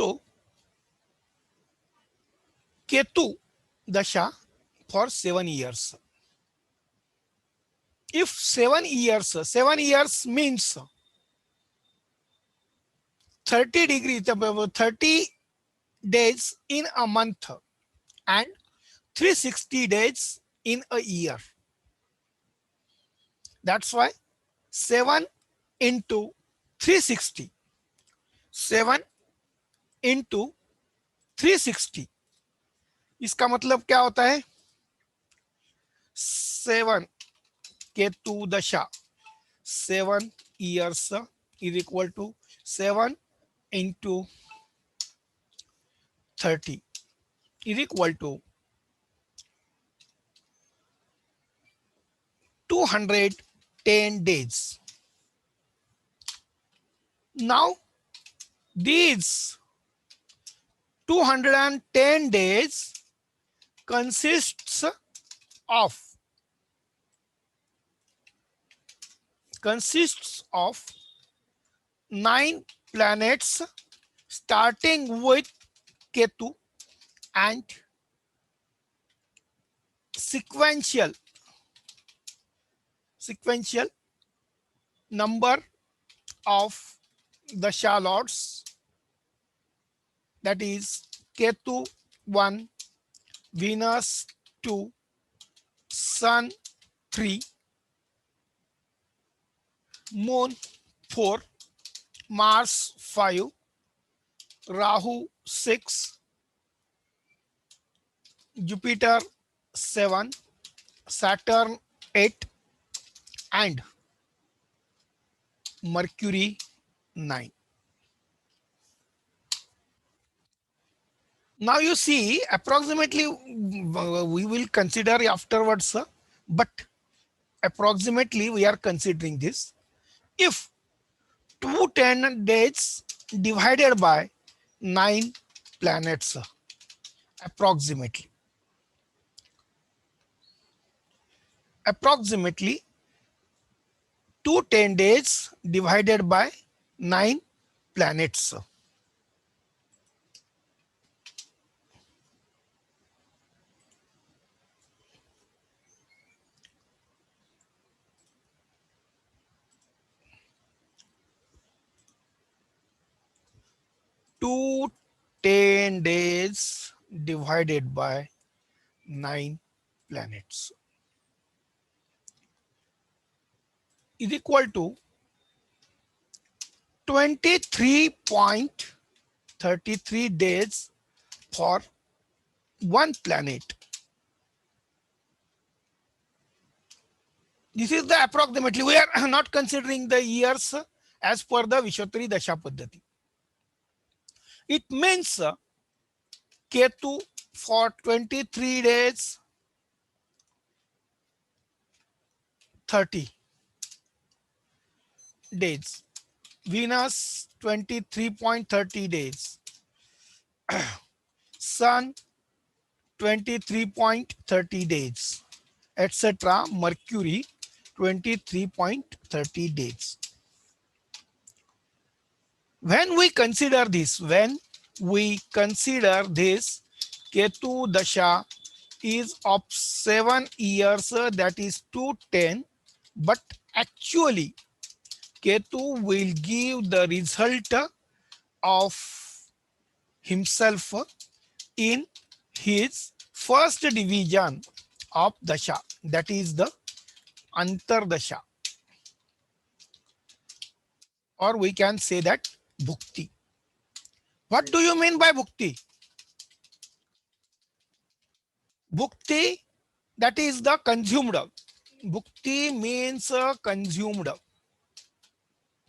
to Ketu Dasha for 7 years. If 7 years means 30 degrees, 30 days in a month and 360 days in a year. That's why 7 into 360. 7 into 360. इसका मतलब क्या होता है? 7 केतु दशा 7 years is equal to 7 into 30 is equal to 210 days. Now these 210 days consists of 9 planets starting with Ketu and sequential number of the Charlottes, that is Ketu 1, Venus 2, Sun 3, Moon 4, Mars 5, Rahu 6, Jupiter 7, Saturn 8, and Mercury 9. Now you see, approximately we will consider afterwards, but approximately we are considering this. If 210 days divided by 9 planets, approximately 210 days divided by 9 planets. To 10 days divided by 9 planets is equal to 23.33 days for one planet. This is the approximately. We are not considering the years as per the Vishwattari Dasha Paddhati. It means Ketu for 23 days, 30 days. Venus 23.30 days. Sun 23.30 days, etc. Mercury 23.30 days. When we consider this, Ketu Dasha is of 7 years, that is 210, but actually Ketu will give the result of himself in his first division of Dasha, that is the Antar Dasha, or we can say that Bhukti. What do you mean by Bhukti? Bhukti, that is the consumed. Bhukti means consumed.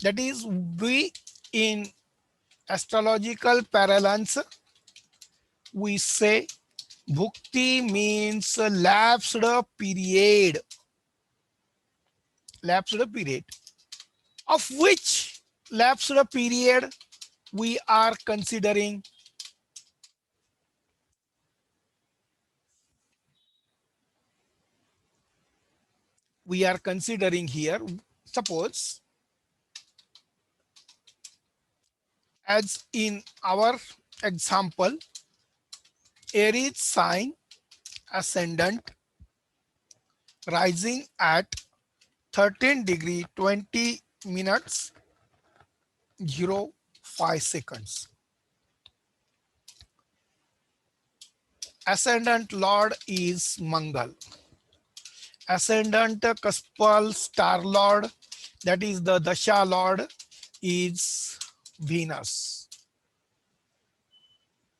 That is, we in astrological parlance, we say Bhukti means lapsed period. Lapsed period. Of which lapsed period we are considering? We are considering here, suppose, as in our Example, Aries sign ascendant rising at 13 degree 20 minutes 05 seconds. Ascendant Lord is Mangal. Ascendant Kaspal Star Lord, that is the Dasha Lord, is Venus.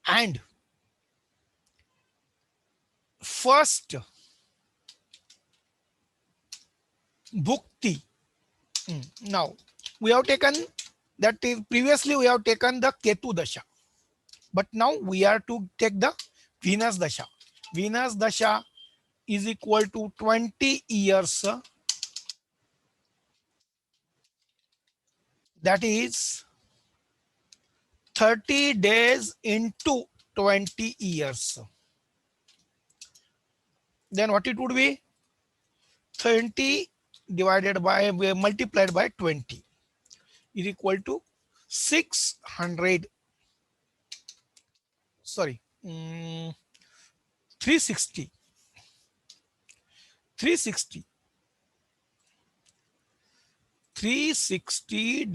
And first Bhukti. Now we have taken, that is previously we have taken the Ketu Dasha, but now we are to take the Venus Dasha. Venus Dasha is equal to 20 years, that is 30 days into 20 years. Then what it would be? 30 divided by, multiplied by 20 is equal to 600, sorry, 360 360 360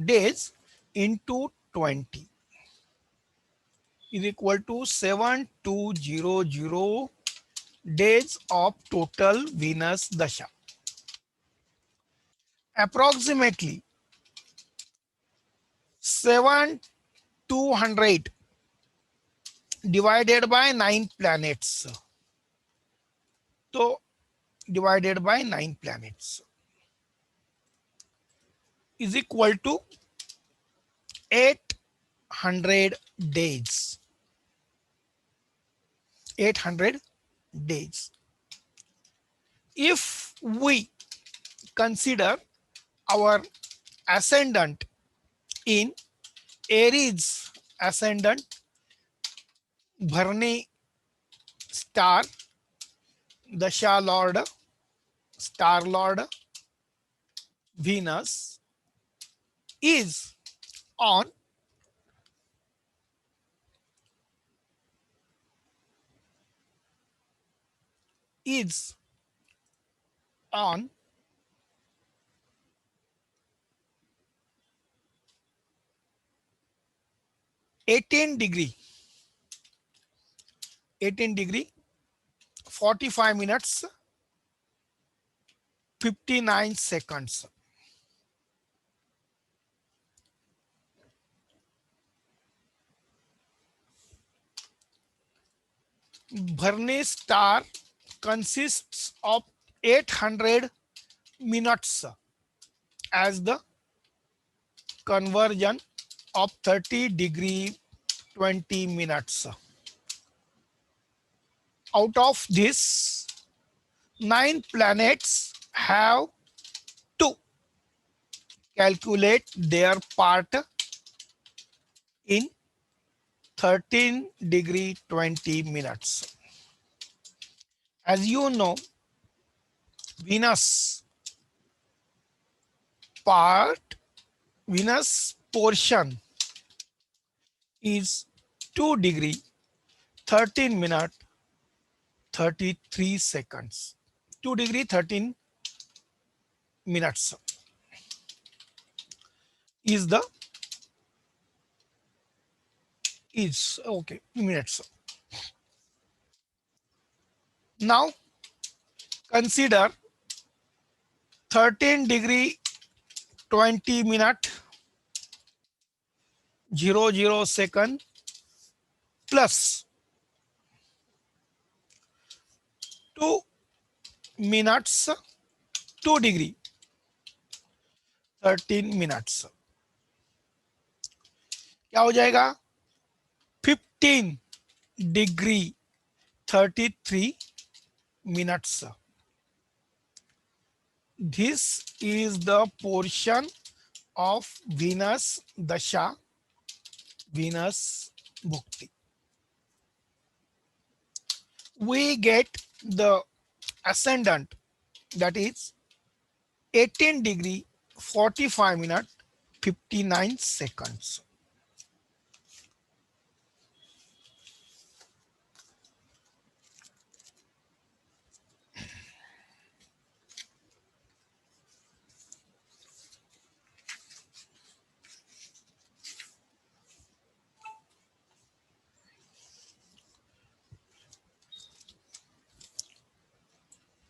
days into 20 is equal to 7200 days of total Venus Dasha. Approximately 7200 divided by 9 planets. So divided by 9 planets is equal to 800 days. 800 days. If we consider our ascendant in Aries ascendant, Bharani star, Dasha Lord, star Lord Venus is on is on 18 degree 45 minutes 59 seconds. Bharani star consists of 800 minutes as the conversion of 30 degree 20 minutes. Out of this, 9 planets have to calculate their part in 13 degree 20 minutes. As you know, Venus portion is 2 degree 13 minute 33 seconds. 2 degree 13 minutes is the minutes. Now consider 13 degree 20 minute 00 second plus 2 minutes 2 degree 13 minutes क्या हो जाएगा? 15 degree 33 minutes. This is the portion of Venus Dasha, Venus Bhukti. We get the ascendant, that is 18 degree 45 minute 59 seconds.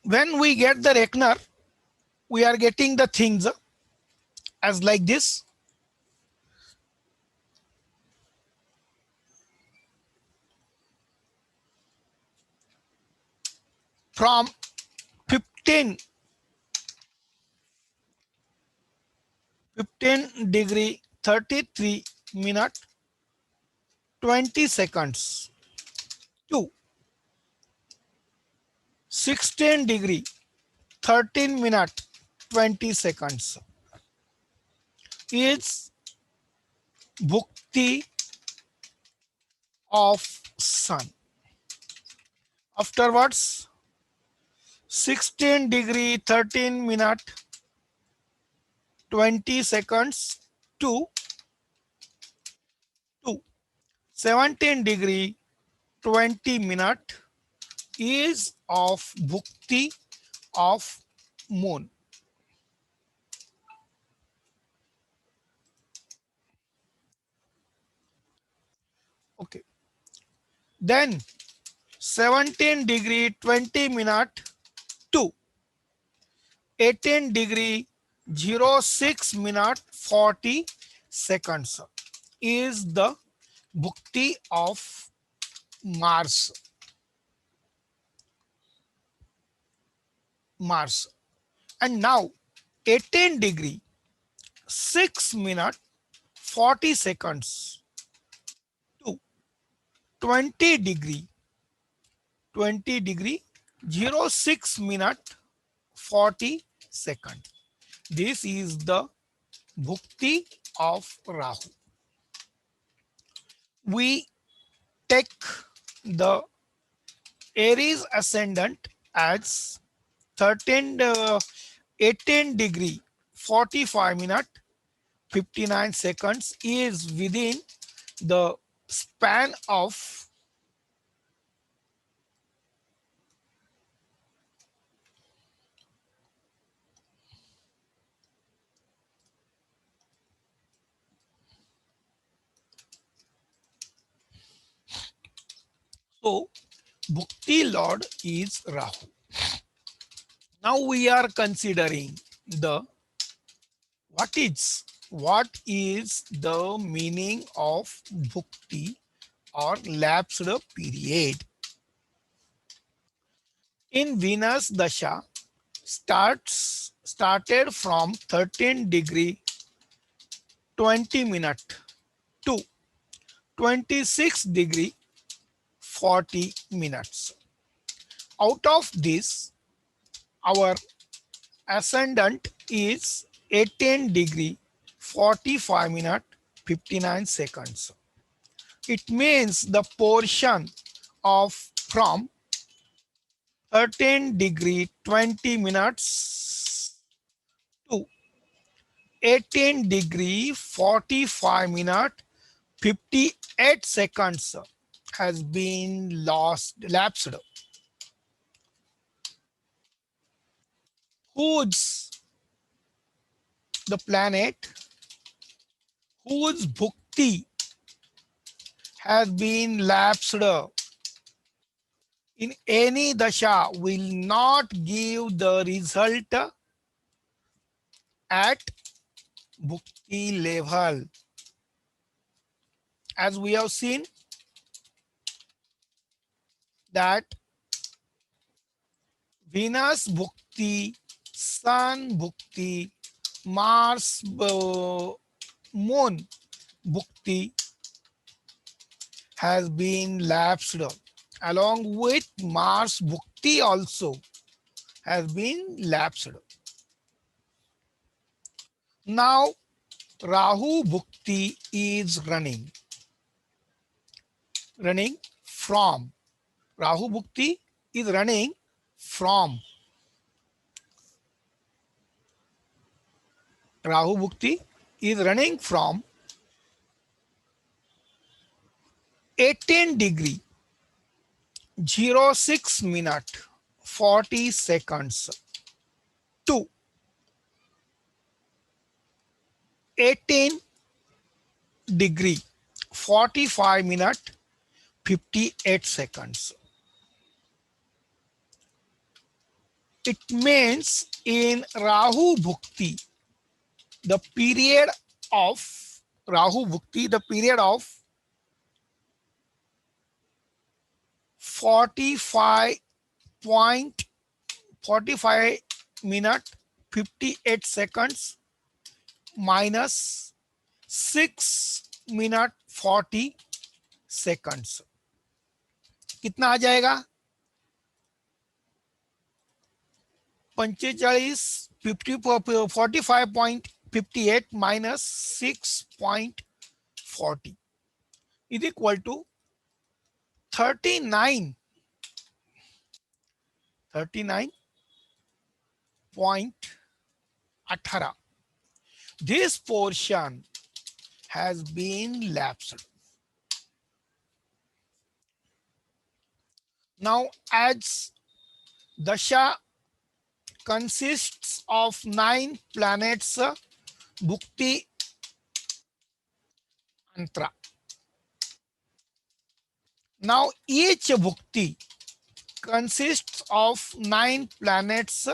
when we get the reckoner, we are getting the things as like this. From 15 degree 33 minute 20 seconds to 16 degree 13 minute 20 seconds is bhukti of sun. Afterwards, 16 degree 13 minute 20 seconds to 17 degree 20 minute is of bhukti of moon. Okay. Then 17 degree 20 minute to 18 degree 06 minute 40 seconds is the bhukti of Mars. Mars. And now 18 degree 6 minute 40 seconds to 20 degree 06 minute 40 second. This is the bhukti of Rahu. We take the Aries ascendant as 18 degree 45 minute 59 seconds is within the span of so Bhukti Lord is Rahu. Now we are considering the what is the meaning of Bhukti or lapsed period. In Venus Dasha started from 13 degree 20 minute to 26 degree 40 minutes. Out of this, our ascendant is 18 degree 45 minute 59 seconds. It means the portion of from 13 degree 20 minutes to 18 degree 45 minute 58 seconds has been lapsed. Whose the planet whose bhukti has been lapsed in any dasha will not give the result at bhukti level. As we have seen that Venus bhukti, Sun bhukti, Mars moon bhukti has been lapsed. Along with Mars bhukti also has been lapsed. Now Rahu bhukti is running from Rahu bhukti is running from Rahu bhukti is running from 18 degree 06 minute 40 seconds to 18 degree 45 minute 58 seconds. It means in Rahu Bhukti, the period of Rahu Bhukti, the period of 45.45 minute 58 seconds minus 6 minute 40 seconds. कितना आ जाएगा? 45.58 minus 6.40 is equal to 39. 39.18. This portion has been lapsed. Now, as Dasha consists of 9 planets, Bhukti Antra. Now, each Bhukti consists of 9 planets,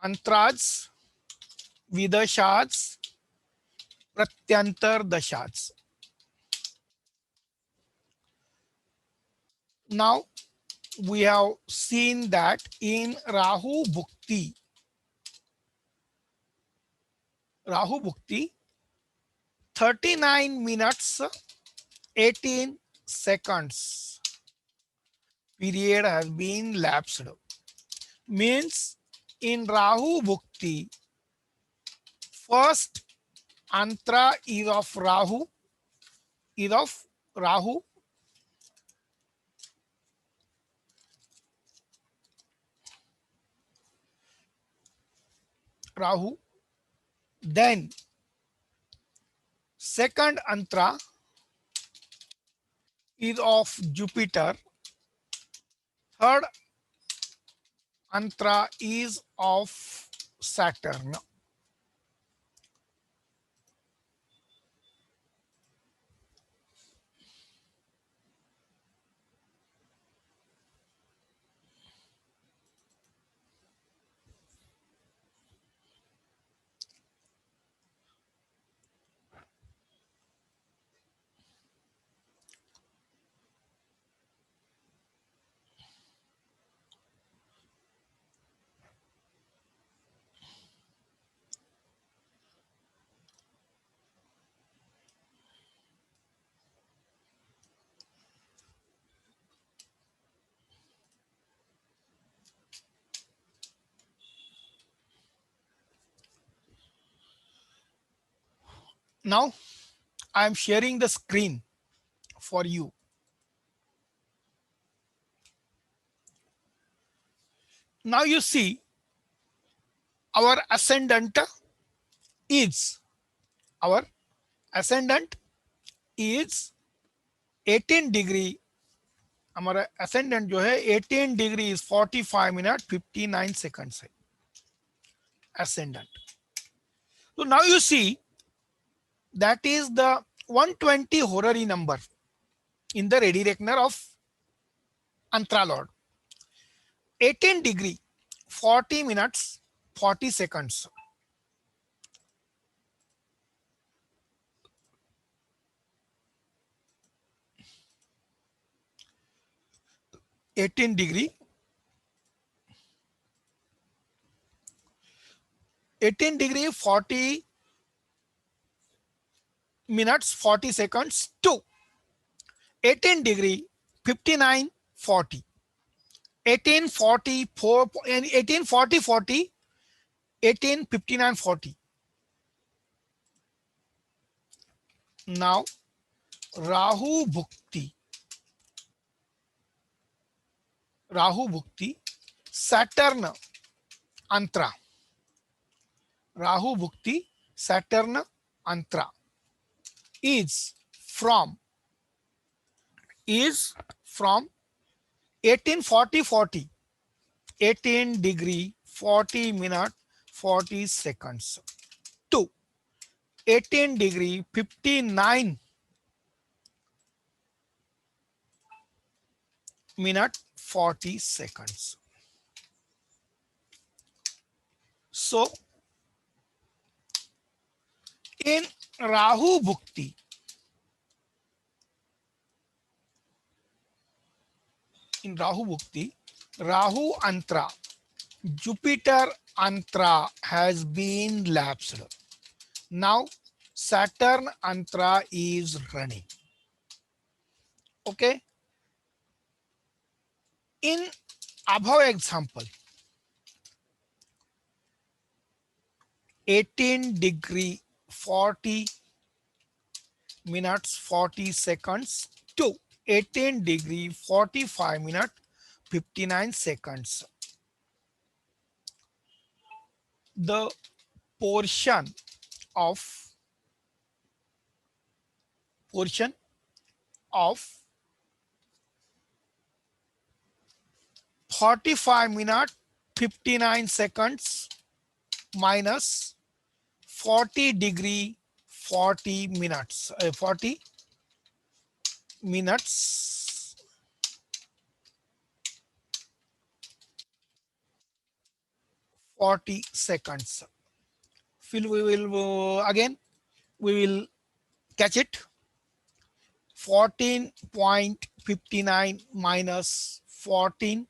Antras, Vidashas, Pratyantar Dashas. Now, we have seen that in Rahu Bhukti, 39 minutes 18 seconds period has been lapsed. Means in Rahu Bhukti, first Antra is of Rahu, Then second Antra is of Jupiter. Third Antra is of Saturn. Now I am sharing the screen for you. Now you see our ascendant is 18 degree. हमारा ascendant जो है 18 degree is 45 minute 59 seconds है ascendant. So now you see that is the 120 horary number in the ready reckoner of Antra Lord. 18 degree 40 minutes 40 seconds. 18 degree 40 minutes 40 seconds to 18 degree 59 40. 18 44 and 18 40 40 18 59 40. Now Rahu Bhukti Saturn Antra. Rahu Bhukti Saturn Antra is from 18 40 40 18 degree 40 minute 40 seconds to 18 degree 59 minute 40 seconds. So in Rahu Bhukti, Rahu Antra, Jupiter Antra has been lapsed. Now Saturn Antra is running. Okay. In above example, 18 degree 40 minutes 40 seconds to 18 degree 45 minute 59 seconds. The portion of portion of 45 minute 59 seconds minus 40 degree 40 minutes 40 minutes 40 seconds. We will again we will catch it. 14.59 minus 14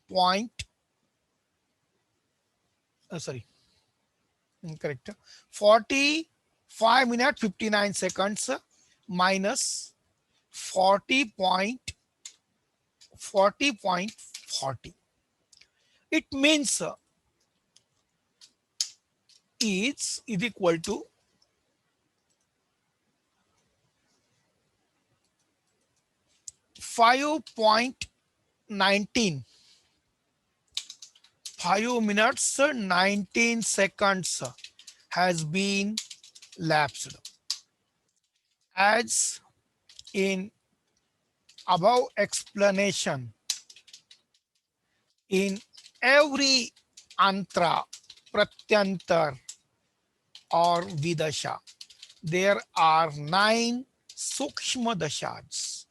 point sorry correct 45 minute 59 seconds minus 40.40. It means is equal to 5.19 5 minutes 19 seconds has been lapsed. As in above explanation, in every antra, pratyantar or vidasha, there are 9 sukshma dashas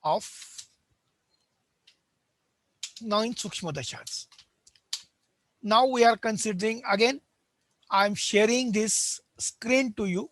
of 9 sukshma dashas. Now we are considering again, I'm sharing this screen to you.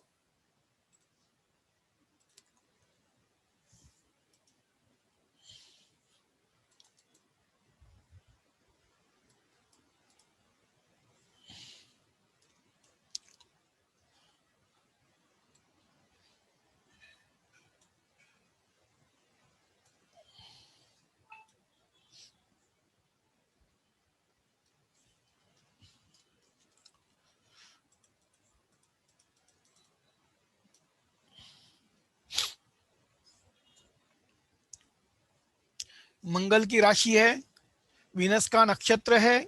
मंगल की राशि है, Venus का नक्षत्र है,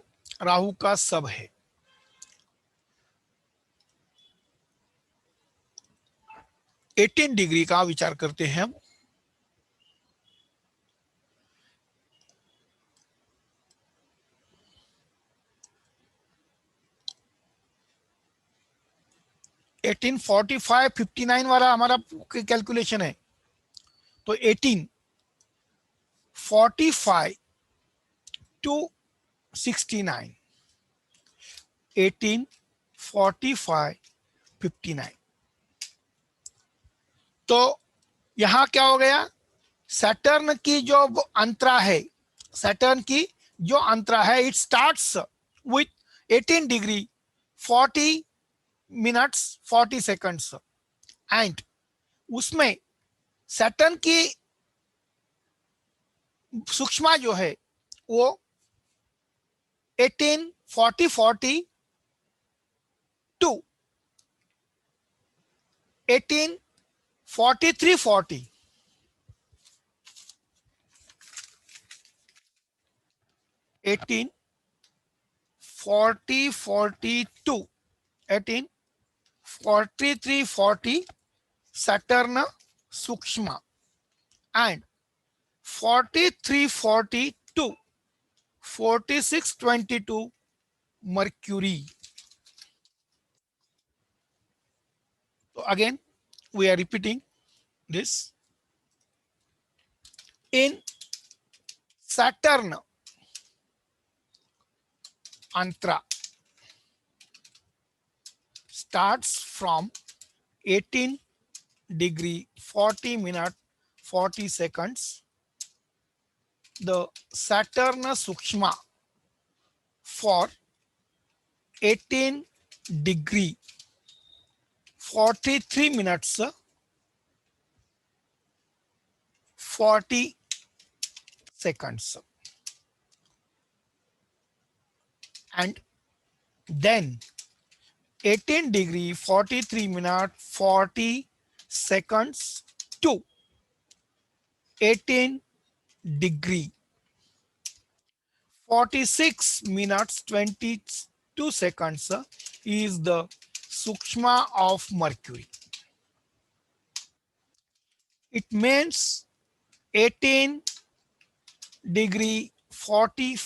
राहु का सब है। 18 degree का विचार करते हैं हम। एटीन 45 59 वाला हमारा कैलकुलेशन है, तो 18 45 टू 69 18 45 59। तो यहां क्या हो गया, सैटर्न की जो अंतरा है, सैटर्न की जो अंतरा है, it starts with 18 degree 40 minutes 40 seconds and उसमें सैटर्न की सूक्ष्मा जो है वो 18 40 40 to 18 43 40 18 40 42 18 43 40 Saturn Sukshma and 43 42 46 22 Mercury. So again we are repeating this. In Saturn, Antra starts from 18 degree 40 minute 40 seconds. The Saturn Sukshma for 18 degree 43 minutes 40 seconds, and then 18 degree 43 minute 40 seconds to 18 degree 46 minutes 22 seconds is the Sukshma of Mercury. It means 18 degree 40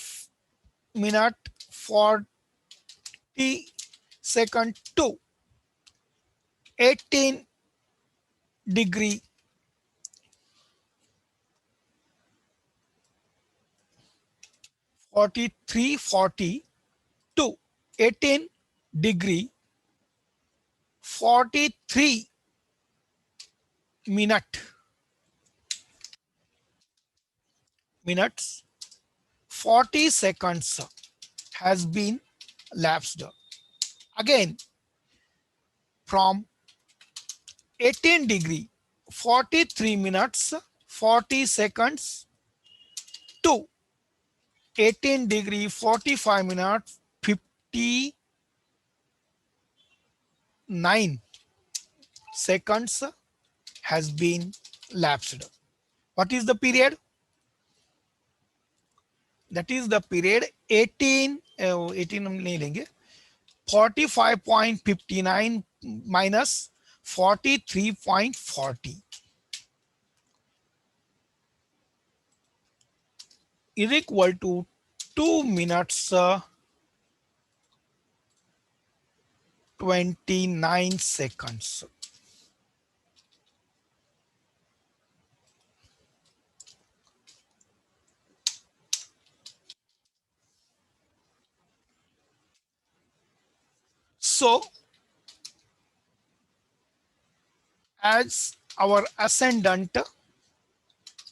minute 40 second to 18 degree 4340 to 18 degree 43 minutes 40 seconds has been lapsed. Again, from 18 degree 43 minutes 40 seconds to 18 degree 45 minutes 59 seconds has been lapsed. What is the period? That is the period 18 हम नहीं लेंगे, 45.59 minus 43.40 is equal to 2 minutes 29 seconds. So, as our ascendant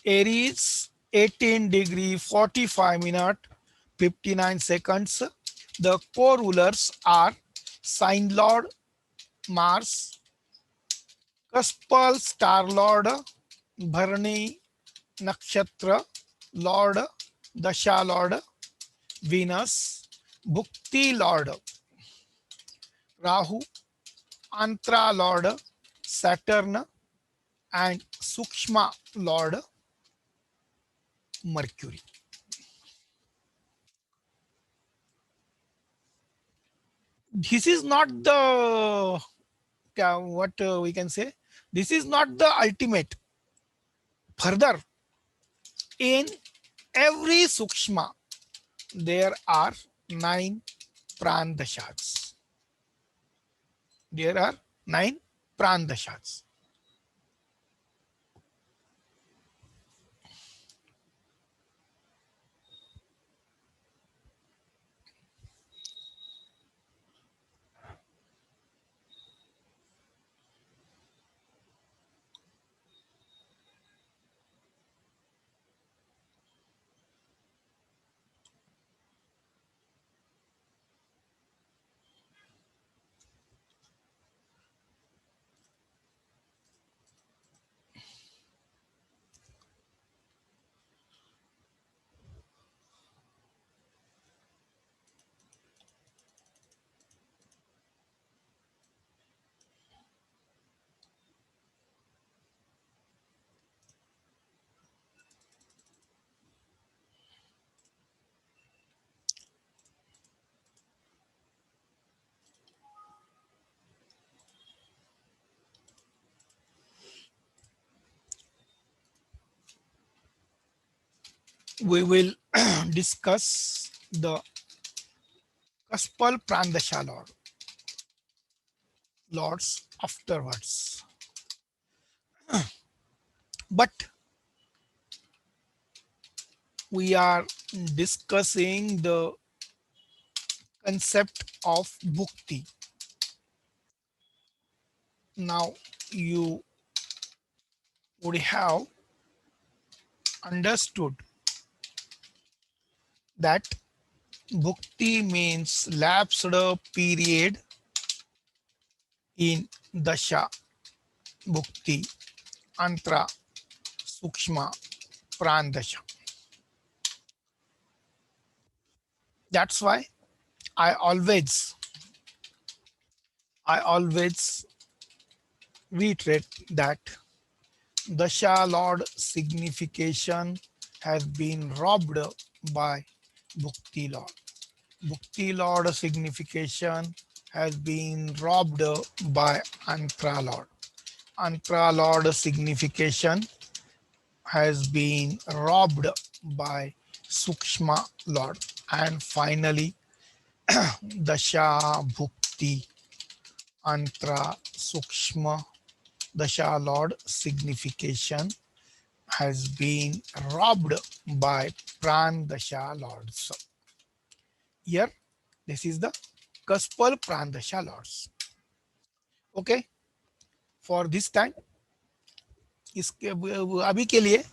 Aries 18 degree 45 minute 59 seconds, the co-rulers are sign lord Mars, Cuspal star lord Bharani nakshatra lord Dasha lord Venus, Bhukti lord Rahu, Antra lord Saturn, and Sukshma lord Mercury. This is not the what we can say. This is not the ultimate. Further, in every Sukshma, there are 9 Prandashas. There are 9 Prandashas. We will discuss the Kaspal Prandasha lords afterwards. But we are discussing the concept of bhukti. Now you would have understood that bhukti means lapsed period in dasha, bhukti, antra, sukshma, prandasha. That's why I always I always reiterate that Dasha Lord signification has been robbed by Bhukti Lord. Bhukti Lord signification has been robbed by Antra Lord. Antra Lord signification has been robbed by Sukshma Lord. And finally, Dasha Bhukti Antra Sukshma Dasha Lord signification has been robbed by Pran Dasha Lords. Here, this is the Kaspal Pran Dasha Lords. Okay, for this time, इसके अभी के लिए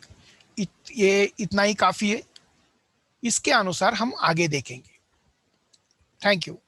ये इतना ही काफी है. इसके अनुसार हम आगे देखेंगे. Thank you.